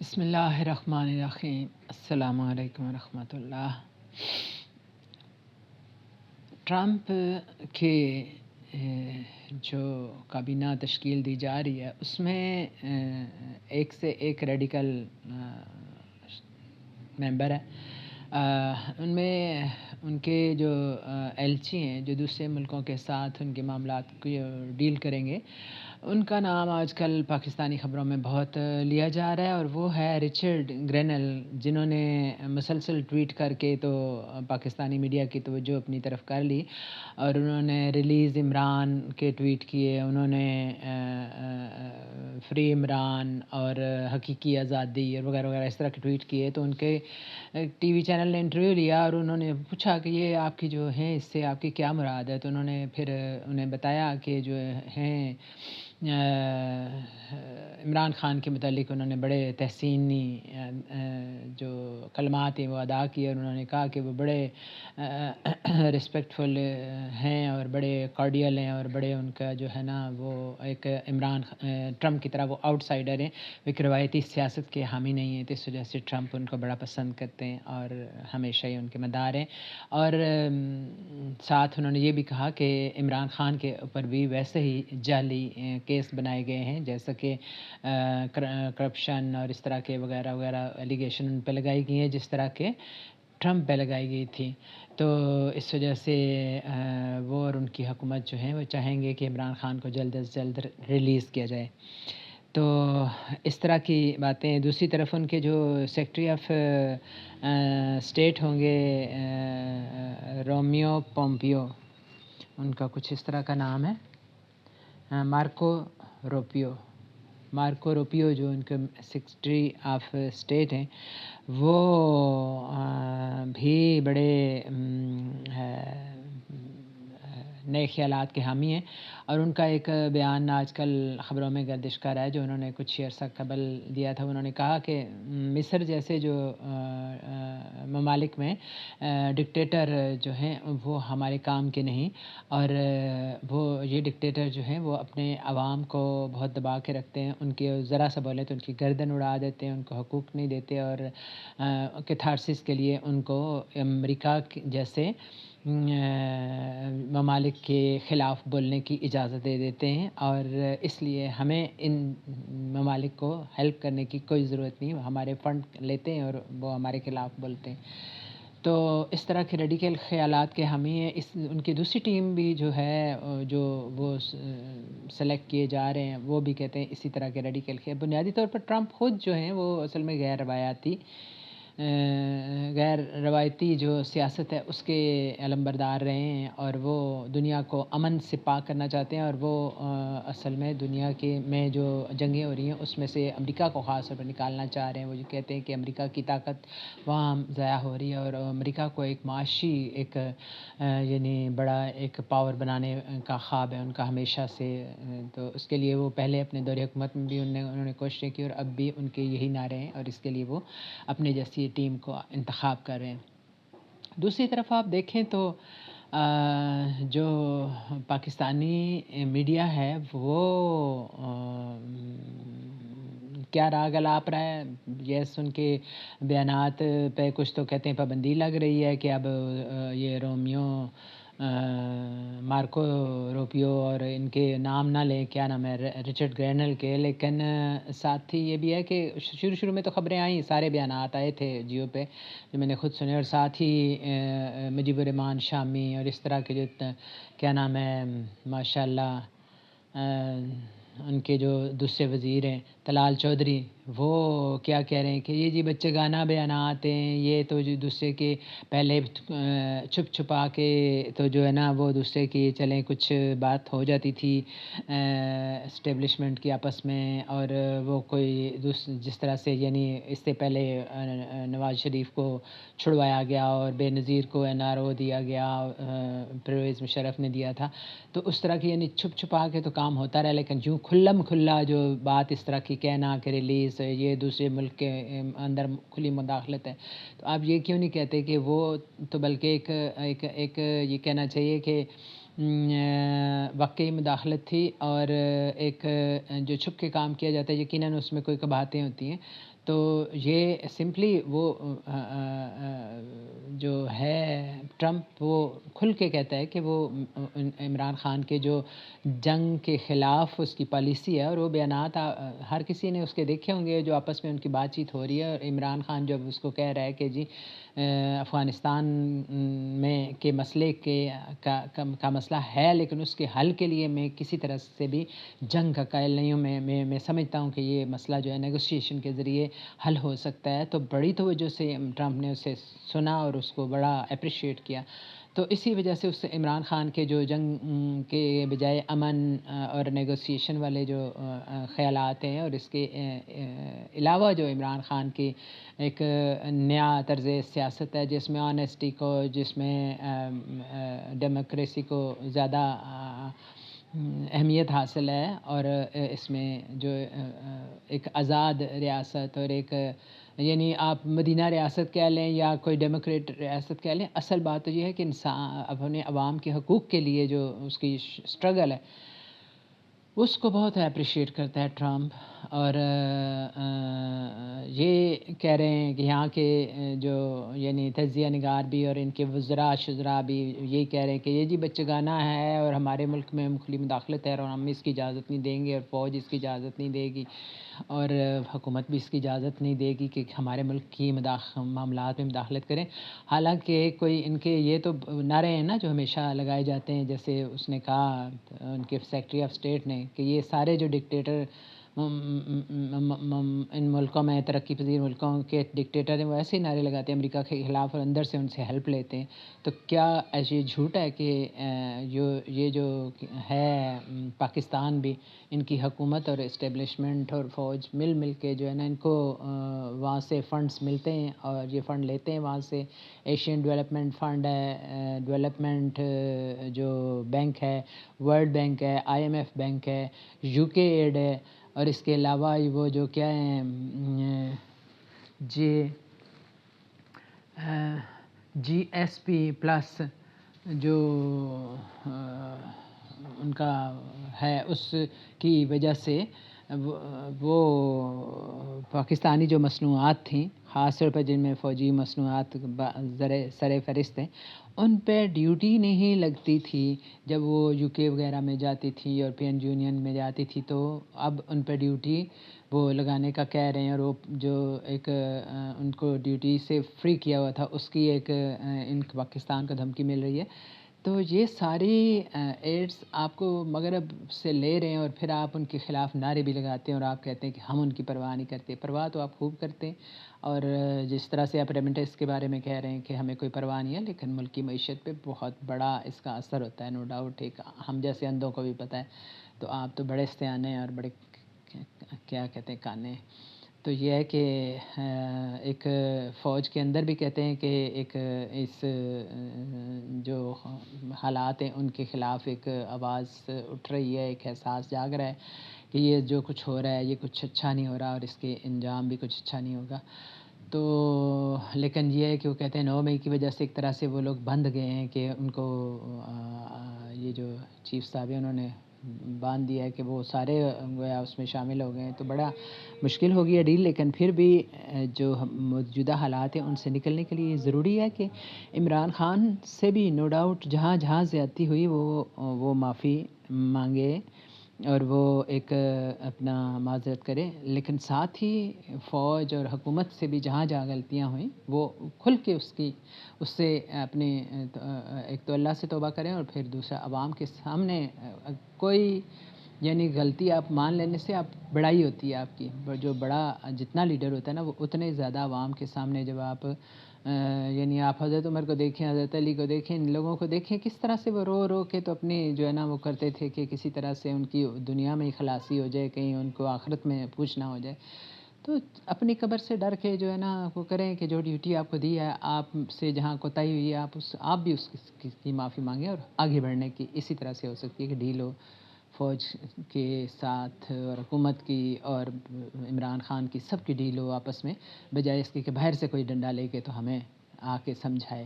بسم اللہ الرحمن الرحیم۔ السلام علیکم ورحمۃ اللہ۔ ٹرمپ کے جو کابینہ تشکیل دی جا رہی ہے اس میں ایک سے ایک ریڈیکل ممبر ہے۔ ان میں ان کے جو ایلچی ہیں جو دوسرے ملکوں کے ساتھ ان کے معاملات کو ڈیل کریں گے، ان کا نام آج کل پاکستانی خبروں میں بہت لیا جا رہا ہے، اور وہ ہے رچرڈ گرینل، جنہوں نے مسلسل ٹویٹ کر کے تو پاکستانی میڈیا کی توجہ اپنی طرف کر لی، اور انہوں نے ریلیز عمران کے ٹویٹ کیے، انہوں نے فری عمران اور حقیقی آزادی اور وغیرہ وغیرہ اس طرح کے ٹویٹ کیے۔ تو ان کے ٹی وی چینل نے انٹرویو لیا اور انہوں نے پوچھا کہ یہ آپ کی جو ہیں اس سے آپ کی کیا مراد ہے، تو انہوں نے پھر انہیں بتایا کہ جو ہیں عمران خان کے متعلق انہوں نے بڑے تحسینی جو کلمات ہیں وہ ادا کیے، اور انہوں نے کہا کہ وہ بڑے رسپیکٹفل ہیں اور بڑے کارڈیل ہیں، اور بڑے ان کا جو ہے نا وہ ایک ٹرمپ کی طرح وہ آؤٹ سائڈر ہیں، وہ ایک روایتی سیاست کے حامی نہیں ہیں، تو اس وجہ سے ٹرمپ ان کو بڑا پسند کرتے ہیں اور ہمیشہ ہی ان کے مدار ہیں۔ اور ساتھ انہوں نے یہ بھی کہا کہ عمران خان کے اوپر بھی ویسے ہی جعلی کیس بنائے گئے ہیں، جیسا کہ کرپشن اور اس طرح کے وغیرہ وغیرہ ایلیگیشن ان پہ لگائی گئی ہیں جس طرح کے ٹرمپ پہ لگائی گئی تھی۔ تو اس وجہ سے وہ اور ان کی حکومت جو ہیں وہ چاہیں گے کہ عمران خان کو جلد از جلد ریلیز کیا جائے۔ تو اس طرح کی باتیں۔ دوسری طرف ان کے جو سیکٹری آف اسٹیٹ ہوں گے رومیو پومپیو، ان کا کچھ اس طرح کا نام ہے، مارکو روپیو جو ان کے سیکٹری آف اسٹیٹ ہیں، وہ بھی بڑے نئے خیالات کے حامی ہیں، اور ان کا ایک بیان آج کل خبروں میں گردش کر رہا ہے جو انہوں نے کچھ عرصہ قبل دیا تھا۔ انہوں نے کہا کہ مصر جیسے جو ممالک میں ڈکٹیٹر جو ہیں وہ ہمارے کام کے نہیں، اور وہ یہ ڈکٹیٹر جو ہیں وہ اپنے عوام کو بہت دبا کے رکھتے ہیں، ان کی ذرا سا بولیں تو ان کی گردن اڑا دیتے ہیں، ان کو حقوق نہیں دیتے، اور کیتھارسس کے لیے ان کو امریکہ جیسے ممالک کے خلاف بولنے کی اجازت دے دیتے ہیں، اور اس لیے ہمیں ان ممالک کو ہیلپ کرنے کی کوئی ضرورت نہیں، ہمارے فنڈ لیتے ہیں اور وہ ہمارے خلاف بولتے ہیں۔ تو اس طرح کے ریڈیکل خیالات کے حامی ہیں۔ ان کی دوسری ٹیم بھی جو ہے جو وہ سلیکٹ کیے جا رہے ہیں وہ بھی کہتے ہیں اسی طرح کے ریڈیکل خیال۔ بنیادی طور پر ٹرمپ خود جو ہیں وہ اصل میں غیر روایتی جو سیاست ہے اس کے علمبردار رہے ہیں، اور وہ دنیا کو امن سے پاک کرنا چاہتے ہیں، اور وہ اصل میں دنیا میں جو جنگیں ہو رہی ہیں اس میں سے امریکہ کو خاص طور پر نکالنا چاہ رہے ہیں۔ وہ جو کہتے ہیں کہ امریکہ کی طاقت وہاں ضائع ہو رہی ہے، اور امریکہ کو ایک معاشی ایک یعنی بڑا ایک پاور بنانے کا خواب ہے ان کا ہمیشہ سے۔ تو اس کے لیے وہ پہلے اپنے دور حکومت میں بھی انہوں نے کوششیں کی، اور اب بھی ان کے یہی نعرے ہیں، اور اس کے لیے وہ اپنے جیسی ٹیم کو انتخاب کر رہے ہیں۔ دوسری طرف آپ دیکھیں تو جو پاکستانی میڈیا ہے وہ کیا راگ الاپ رہا ہے، یس ان کے بیانات پہ کچھ تو کہتے ہیں پابندی لگ رہی ہے کہ اب یہ مارکو روپیو اور ان کے نام نہ لیں، کیا نام ہے، رچرڈ گرینل کے، لیکن ساتھ ہی یہ بھی ہے کہ شروع میں تو خبریں آئیں، سارے بیانات آئے تھے جیو پہ جو میں نے خود سنے، اور ساتھ ہی مجیب الرحمان شامی اور اس طرح کے جو کیا نام ہے ماشاء اللہ ان کے جو دوسرے وزیر ہیں طلال چودھری، وہ کیا کہہ رہے ہیں کہ یہ جی بچے گانا بیانات ہیں، یہ تو جو دوسرے کے پہلے چھپ چھپا کے تو جو ہے نا وہ دوسرے کی چلیں کچھ بات ہو جاتی تھی اسٹیبلشمنٹ کی آپس میں، اور وہ کوئی جس طرح سے یعنی اس سے پہلے نواز شریف کو چھڑوایا گیا اور بے نظیر کو NRO دیا گیا، پرویز مشرف نے دیا تھا، تو اس طرح کی یعنی چھپ چھپا کے تو کام ہوتا رہا، لیکن جو کھلم کھلا جو بات اس طرح کی کہنا کہ ریلیز یہ دوسرے ملک کے اندر کھلی مداخلت ہے، تو آپ یہ کیوں نہیں کہتے کہ وہ تو بلکہ ایک یہ کہنا چاہیے کہ واقعی مداخلت تھی، اور ایک جو چھپ کے کام کیا جاتا ہے، یقیناً اس میں کوئی کباہتیں ہوتی ہیں، تو یہ سمپلی وہ جو ہے ٹرمپ وہ کھل کے کہتا ہے کہ وہ عمران خان کے جو جنگ کے خلاف اس کی پالیسی ہے، اور وہ بیانات ہر کسی نے اس کے دیکھے ہوں گے جو آپس میں ان کی بات چیت ہو رہی ہے، اور عمران خان جب اس کو کہہ رہا ہے کہ جی افغانستان میں کے مسئلے کا مسئلہ ہے، لیکن اس کے حل کے لیے میں کسی طرح سے بھی جنگ کا قائل نہیں ہوں، میں سمجھتا ہوں کہ یہ مسئلہ جو ہے نیگوسیشن کے ذریعے حل ہو سکتا ہے، تو بڑی توجہ سے ٹرمپ نے اسے سنا اور اس کو بڑا اپریشیٹ کیا. تو اسی وجہ سے اس عمران خان کے جو جنگ کے بجائے امن اور نیگوسیشن والے جو خیالات ہیں، اور اس کے علاوہ جو عمران خان کی ایک نیا طرز سیاست ہے جس میں آنیسٹی کو، جس میں ڈیموکریسی کو زیادہ اہمیت حاصل ہے، اور اس میں جو ایک آزاد ریاست اور ایک یعنی آپ مدینہ ریاست کہہ لیں یا کوئی ڈیموکریٹ ریاست کہہ لیں، اصل بات تو یہ ہے کہ انسان اپنے عوام کے حقوق کے لیے جو اس کی اسٹرگل ہے اس کو بہت اپریشیٹ کرتا ہے ٹرمپ. اور یہ کہہ رہے ہیں کہ یہاں کے جو یعنی تجزیہ نگار بھی اور ان کے وزراء شزراء بھی یہی کہہ رہے ہیں کہ یہ جی بچگانہ ہے، اور ہمارے ملک میں مخفی مداخلت ہے، اور ہم اس کی اجازت نہیں دیں گے، اور فوج اس کی اجازت نہیں دے گی، اور حکومت بھی اس کی اجازت نہیں دے گی کہ ہمارے ملک کی معاملات میں مداخلت کریں. حالانکہ کوئی ان کے یہ تو نعرے ہیں نا جو ہمیشہ لگائے جاتے ہیں، جیسے اس نے کہا ان کے سیکرٹری آف اسٹیٹ نے کہ یہ سارے جو ڈکٹیٹر ان ملکوں میں ترقی پذیر ملکوں کے ڈکٹیٹر ہیں، وہ ایسے ہی نعرے لگاتے ہیں امریکہ کے خلاف، اور اندر سے ان سے ہیلپ لیتے ہیں. تو کیا ایسے یہ جھوٹ ہے کہ یہ جو ہے پاکستان بھی ان کی حکومت اور اسٹیبلشمنٹ اور فوج مل کے جو ہے نا ان کو وہاں سے فنڈز ملتے ہیں، اور یہ فنڈ لیتے ہیں وہاں سے. ایشین ڈیولپمنٹ فنڈ ہے، ڈیولپمنٹ جو بینک ہے، ورلڈ بینک ہے، آئی ایم ایف بینک ہے، یو کے ایڈ ہے، اور اس کے علاوہ وہ جو کیا ہیں جی ایس پی پلس جو ان کا ہے، اس کی وجہ سے وہ پاکستانی جو مصنوعات تھیں، خاص طور پر جن میں فوجی مصنوعات سر فہرست ہیں، ان پہ ڈیوٹی نہیں لگتی تھی جب وہ یو کے وغیرہ میں جاتی تھی، یورپین یونین میں جاتی تھی. تو اب ان پہ ڈیوٹی وہ لگانے کا کہہ رہے ہیں، اور وہ جو ایک ان کو ڈیوٹی سے فری کیا ہوا تھا اس کی ایک ان پاکستان کو دھمکی مل رہی ہے. تو یہ ساری ایڈس آپ کو مغرب سے لے رہے ہیں، اور پھر آپ ان کے خلاف نعرے بھی لگاتے ہیں، اور آپ کہتے ہیں کہ ہم ان کی پرواہ نہیں کرتے. پرواہ تو آپ خوب کرتے ہیں، اور جس طرح سے آپ ریمیٹنس کے بارے میں کہہ رہے ہیں کہ ہمیں کوئی پرواہ نہیں ہے، لیکن ملک کی معیشت پہ بہت بڑا اس کا اثر ہوتا ہے، نو ڈاؤٹ. ایک ہم جیسے اندھوں کو بھی پتہ ہے، تو آپ تو بڑے سیانے اور بڑے کیا کہتے ہیں کانے. تو یہ ہے کہ ایک فوج کے اندر بھی کہتے ہیں کہ ایک اس جو حالات ہیں ان کے خلاف ایک آواز اٹھ رہی ہے، ایک احساس جاگ رہا ہے کہ یہ جو کچھ ہو رہا ہے یہ کچھ اچھا نہیں ہو رہا، اور اس کے انجام بھی کچھ اچھا نہیں ہوگا. تو لیکن یہ ہے کہ وہ کہتے ہیں 9 مئی کی وجہ سے ایک طرح سے وہ لوگ بندھ گئے ہیں کہ ان کو یہ جو چیف صاحب ہیں انہوں نے باندھ دیا ہے کہ وہ سارے گویا اس میں شامل ہو گئے ہیں. تو بڑا مشکل ہو گیا ڈیل، لیکن پھر بھی جو موجودہ حالات ہیں ان سے نکلنے کے لیے ضروری ہے کہ عمران خان سے بھی نو ڈاؤٹ جہاں زیادتی ہوئی وہ معافی مانگے، اور وہ ایک اپنا معذرت کرے، لیکن ساتھ ہی فوج اور حکومت سے بھی جہاں غلطیاں ہوئیں وہ کھل کے اس سے اپنے ایک تو اللہ سے توبہ کریں، اور پھر دوسرا عوام کے سامنے کوئی یعنی غلطی آپ مان لینے سے آپ بڑائی ہوتی ہے آپ کی. جو بڑا جتنا لیڈر ہوتا ہے نا وہ اتنے زیادہ عوام کے سامنے جب آپ یعنی آپ حضرت عمر کو دیکھیں، حضرت علی کو دیکھیں، ان لوگوں کو دیکھیں کس طرح سے وہ رو کے تو اپنی جو ہے نا وہ کرتے تھے کہ کسی طرح سے ان کی دنیا میں ہی خلاصی ہو جائے، کہیں ان کو آخرت میں پوچھنا ہو جائے. تو اپنی قبر سے ڈر کے جو ہے نا وہ کریں کہ جو ڈیوٹی آپ کو دی ہے، آپ سے جہاں کوتاہی ہوئی ہے آپ بھی اس کی معافی مانگیں، اور آگے بڑھنے کی اسی طرح سے ہو سکتی ہے کہ ڈیل ہو فوج کے ساتھ اور حکومت کی اور عمران خان کی، سب کی ڈیل ہو آپس میں، بجائے اس کے کہ باہر سے کوئی ڈنڈا لے کے تو ہمیں آ کے سمجھائے.